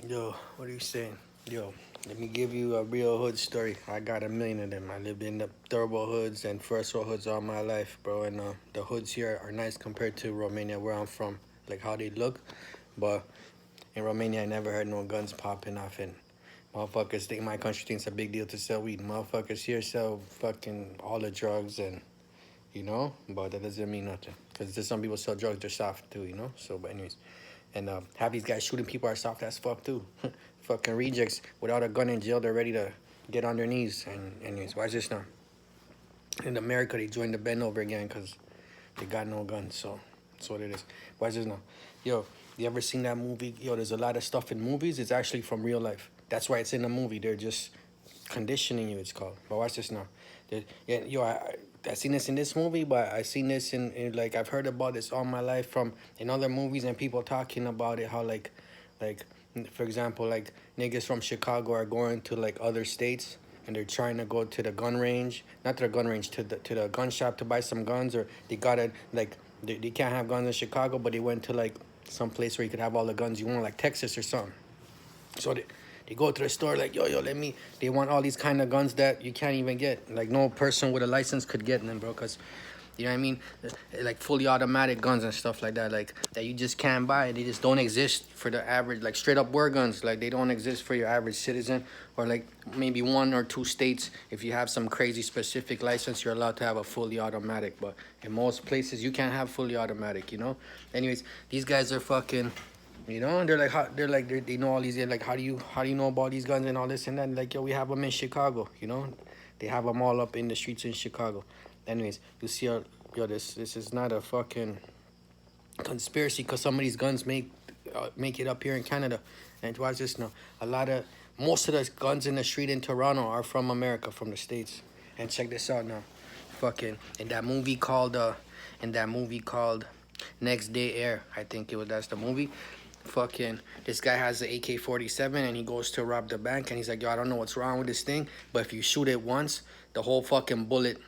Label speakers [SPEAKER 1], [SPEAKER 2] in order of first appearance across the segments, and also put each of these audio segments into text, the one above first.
[SPEAKER 1] Yo, what are you saying? Yo, let me give you a real hood story. I got a million of them. I lived in the third world hoods and first world hoods all my life, bro. And the hoods here are nice compared to Romania, where I'm from, like how they look. But in Romania, I never heard no guns popping off. And motherfuckers think my country thinks a big deal to sell weed. Motherfuckers here sell fucking all the drugs and but that doesn't mean nothing. Because there's some people sell drugs, they're soft too, So, but anyways. And half these guys shooting people are soft as fuck too. Fucking rejects without a gun in jail, they're ready to get on their knees. And anyways, watch this now. In America, they joined the band over again because they got no guns. So that's what it is. Watch this now. Yo, you ever seen that movie? Yo, there's a lot of stuff in movies. It's actually from real life. That's why it's in the movie. They're just conditioning you, it's called. But watch this now. Yeah, yo, I seen this in this movie, but I seen this in like I've heard about this all my life from in other movies and people talking about it. How like for example, like niggas from Chicago are going to like other states and they're trying to go to the gun range, not to the gun range, to the gun shop to buy some guns, or they gotta like they can't have guns in Chicago, but they went to like some place where you could have all the guns you want, like Texas or something. So they go to the store like, yo, let me. They want all these kind of guns that you can't even get. Like no person with a license could get them, bro. Cause, you know what I mean? Like fully automatic guns and stuff like that. Like that you just can't buy. They just don't exist for the average. Like straight up war guns. Like they don't exist for your average citizen. Or like maybe one or two states. If you have some crazy specific license, you're allowed to have a fully automatic. But in most places, you can't have fully automatic. Anyways, these guys are fucking. And they're like, they know all these. They're like, how do you know about these guns and all this and that? And like, yo, we have them in Chicago. They have them all up in the streets in Chicago. Anyways, you see, yo, this is not a fucking conspiracy because some of these guns make it up here in Canada. And watch this now. Most of the guns in the street in Toronto are from America, from the States. And check this out now. Fucking in that movie called Next Day Air, I think that's the movie. Fucking this guy has an AK-47 and he goes to rob the bank and he's like, yo, I don't know what's wrong with this thing, but if you shoot it once, the whole fucking bullet,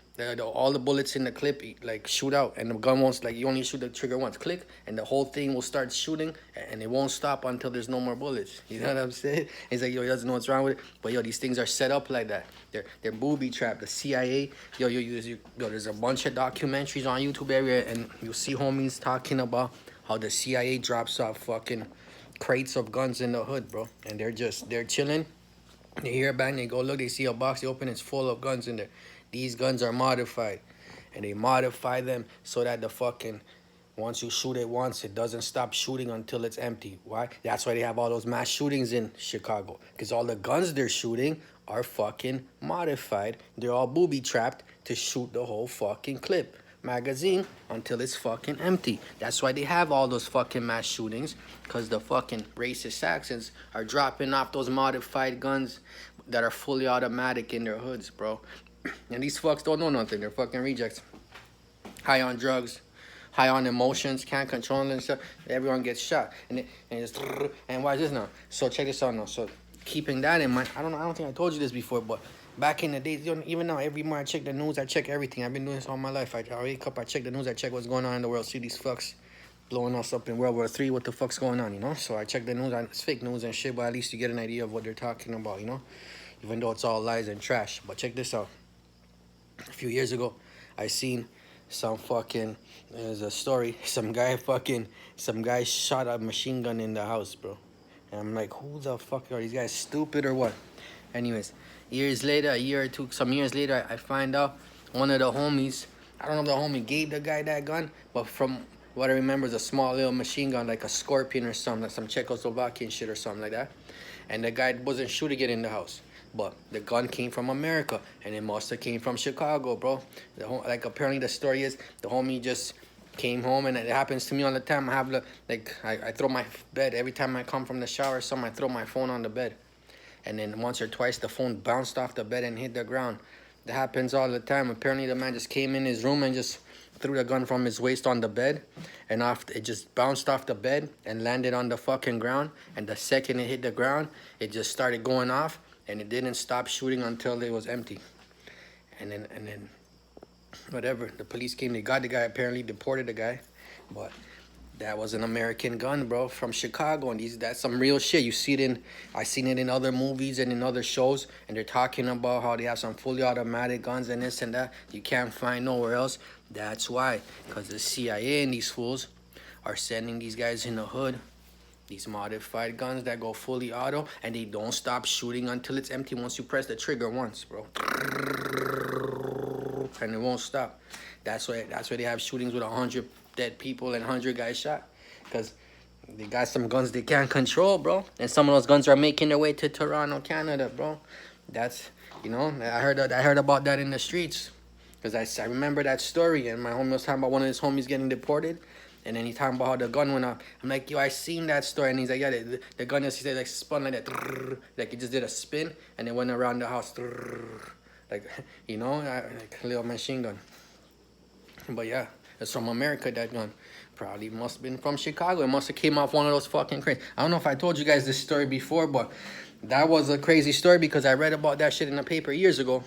[SPEAKER 1] all the bullets in the clip like shoot out, and the gun won't, like, you only shoot the trigger once, click, and the whole thing will start shooting and it won't stop until there's no more bullets. You know what I'm saying? He's like, yo, he doesn't know what's wrong with it, but yo, these things are set up like that. They're booby trapped. The CIA, there's a bunch of documentaries on YouTube area, and you'll see homies talking about how the CIA drops off fucking crates of guns in the hood, bro. And they're chilling. They hear a bang, they go look, they see a box, they open, it's full of guns in there. These guns are modified. And they modify them so that once you shoot it once, it doesn't stop shooting until it's empty. Why? That's why they have all those mass shootings in Chicago. Because all the guns they're shooting are fucking modified. They're all booby trapped to shoot the whole fucking clip magazine until it's fucking empty. That's why they have all those fucking mass shootings, because the fucking racist Saxons are dropping off those modified guns that are fully automatic in their hoods, bro. And these fucks don't know nothing. They're fucking rejects. High on drugs, high on emotions, can't control them and stuff. Everyone gets shot. And why is this now? So check this out now. So keeping that in mind, I don't think I told you this before, but back in the days, even now, every morning I check the news, I check everything. I've been doing this all my life. I wake up, I check the news, I check what's going on in the world, see these fucks blowing us up in World War III, what the fuck's going on, So I check the news, it's fake news and shit, but at least you get an idea of what they're talking about, Even though it's all lies and trash. But check this out. A few years ago, I seen there's a story, some guy shot a machine gun in the house, bro. And I'm like, who the fuck are these guys, stupid or what? Anyways, years later, a year or two, some years later, I find out one of the homies, I don't know if the homie gave the guy that gun, but from what I remember is a small little machine gun, like a Scorpion or something, like some Czechoslovakian shit or something like that. And the guy wasn't shooting it in the house. But the gun came from America, and it must have came from Chicago, bro. Apparently the story is the homie just came home, and it happens to me all the time. I throw my bed every time I come from the shower or something. I throw my phone on the bed, and then once or twice the phone bounced off the bed and hit the ground. That happens all the time. Apparently the man just came in his room and just threw the gun from his waist on the bed, and it just bounced off the bed and landed on the fucking ground. And the second it hit the ground, it just started going off. And it didn't stop shooting until it was empty. And then, whatever, the police came, they got the guy, apparently deported the guy. But That was an American gun, bro, from Chicago, and that's some real shit. You see it in, I seen it in other movies and in other shows, and they're talking about how they have some fully automatic guns and this and that. You can't find nowhere else. That's why, because the CIA and these fools are sending these guys in the hood these modified guns that go fully auto, and they don't stop shooting until it's empty. Once you press the trigger once, bro, and it won't stop. That's why they have shootings with 100 dead people and 100 guys shot, because they got some guns they can't control, bro. And some of those guns are making their way to Toronto, Canada, bro. That's, you know, I heard about that in the streets, because I remember that story, and my homie was talking about one of his homies getting deported. And then he talking about how the gun went off. I'm like, yo, I seen that story. And he's like, yeah, the gun just, he said, like, spun like that. Like, it just did a spin, and it went around the house. Like, you know, like a little machine gun. But yeah, it's from America, that gun. Probably must have been from Chicago. It must have came off one of those fucking crazy. I don't know if I told you guys this story before, but that was a crazy story because I read about that shit in the paper years ago.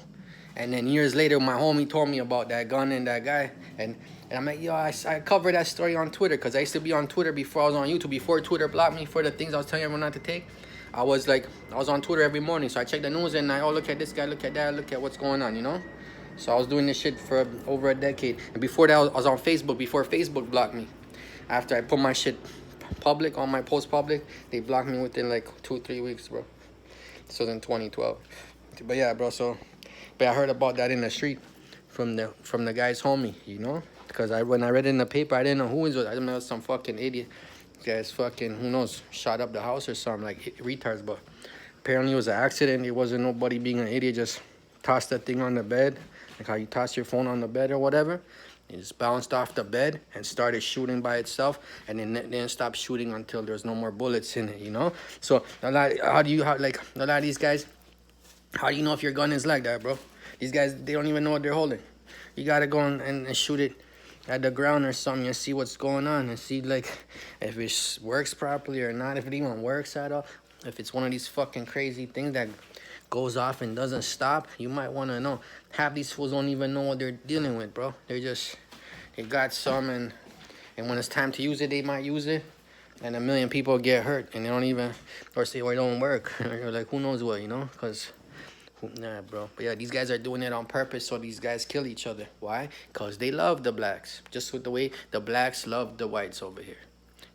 [SPEAKER 1] And then years later, my homie told me about that gun and that guy. And I'm like, yo, I covered that story on Twitter, because I used to be on Twitter before I was on YouTube. Before Twitter blocked me for the things I was telling everyone not to take, I was on Twitter every morning. So I check the news and look at this guy, look at that, look at what's going on, you know? So I was doing this shit for over a decade. And before that, I was on Facebook, before Facebook blocked me. After I put my shit public, on my post public, they blocked me within like 2-3 weeks, bro. This was in 2012. But yeah, bro, but I heard about that in the street from the guy's homie, you know? Because when I read it in the paper, I didn't know who it was. I didn't know it was some fucking idiot. This guy's fucking, who knows, shot up the house or something, like retards. But apparently it was an accident. It wasn't nobody being an idiot. Just tossed that thing on the bed, like how you toss your phone on the bed or whatever. It just bounced off the bed and started shooting by itself, and then didn't stop shooting until there's no more bullets in it, you know? So a lot of these guys, how do you know if your gun is like that, bro? These guys, they don't even know what they're holding. You gotta go and shoot it at the ground or something and see what's going on and see, like, if it works properly or not, if it even works at all. If it's one of these fucking crazy things that goes off and doesn't stop, you might want to know. Half these fools don't even know what they're dealing with, bro. They got some, and when it's time to use it, they might use it, and 1 million people get hurt, and they don't even, or say, or it don't work. Or like, who knows what, you know? Because nah, bro. But yeah, these guys are doing it on purpose, so these guys kill each other. Why? Because they love the blacks. Just with the way the blacks love the whites over here.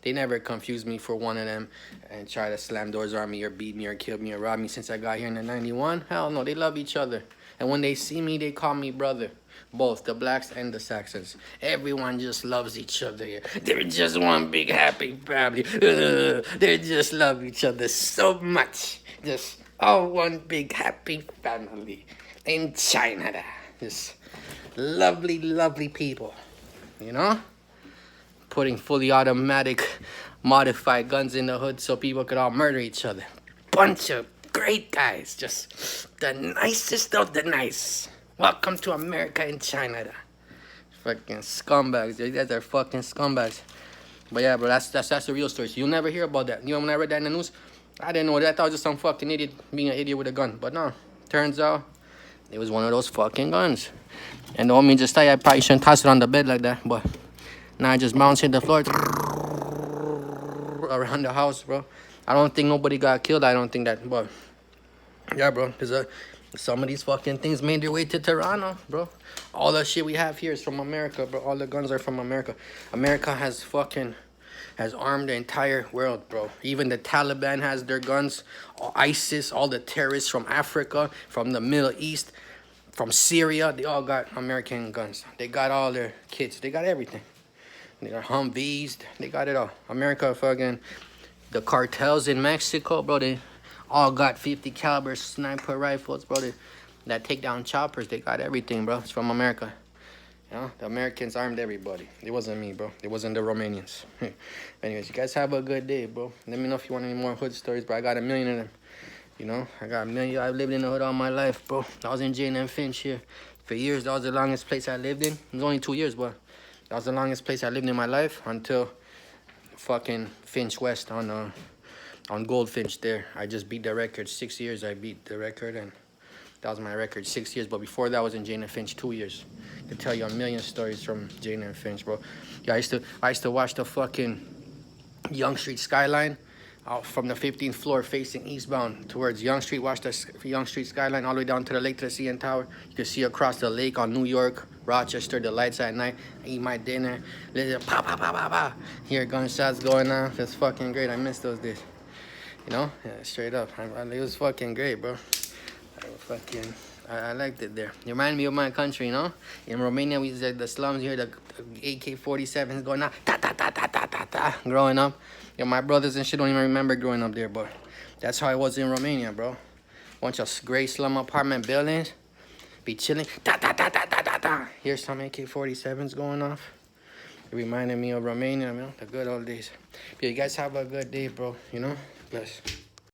[SPEAKER 1] They never confused me for one of them and try to slam doors on me or beat me or kill me or rob me since I got here in the 91. Hell no, they love each other. And when they see me, they call me brother. Both the blacks and the Saxons. Everyone just loves each other here. They're just one big happy family. They just love each other so much. Just all one big happy family in China. Just lovely, lovely people, you know? Putting fully automatic modified guns in the hood so people could all murder each other. Bunch of great guys, just the nicest of the nice. Welcome to America and China. Fucking scumbags. You guys are fucking scumbags. But yeah, bro, that's the real story. So you'll never hear about that. You know, when I read that in the news, I didn't know that. I thought it was just some fucking idiot being an idiot with a gun. But no, turns out it was one of those fucking guns. And the homie just thought I probably shouldn't toss it on the bed like that. But now I just bounced hit the floor around the house, bro. I don't think nobody got killed. I don't think that. But yeah, bro, because some of these fucking things made their way to Toronto, bro. All the shit we have here is from America, bro. All the guns are from America. America has armed the entire world, bro. Even the Taliban has their guns. ISIS, all the terrorists from Africa, from the Middle East, from Syria, they all got American guns. They got all their kits. They got everything. They got Humvees. They got it all. America, fucking, the cartels in Mexico, bro, they all got 50 caliber sniper rifles, bro. That take down choppers. They got everything, bro. It's from America. You know, the Americans armed everybody. It wasn't me, bro. It wasn't the Romanians. Anyways, you guys have a good day, bro. Let me know if you want any more hood stories, bro. I got 1 million of them. You know, I got 1 million. I've lived in the hood all my life, bro. I was in J&M Finch here for years. That was the longest place I lived in. It was only 2 years, but that was the longest place I lived in my life until fucking Finch West on Goldfinch there. I just beat the record. 6 years I beat the record, and that was my record, 6 years. But before that, I was in J&M Finch 2 years. I could tell you a million stories from Jane and Finch, bro. Yeah, I used to watch the fucking Yonge Street skyline out from the 15th floor facing eastbound towards Yonge Street. Watch the Yonge Street skyline all the way down to the lake to the CN Tower. You can see across the lake on New York, Rochester, the lights at night. I eat my dinner. Listen, pa pa pa pa pa. Hear gunshots going off. It's fucking great. I miss those days. You know? Yeah, straight up. It was fucking great, bro. I liked it there. You remind me of my country, you know? In Romania, we said the slums, you hear the AK-47s going on, ta ta ta ta ta ta ta. Growing up, yo, my brothers and shit don't even remember growing up there, but that's how it was in Romania, bro. Bunch of gray slum apartment buildings, be chilling, ta ta ta ta ta ta ta. Here's some AK-47s going off. It reminded me of Romania, man, the good old days. Yo, you guys have a good day, bro. You know, bless.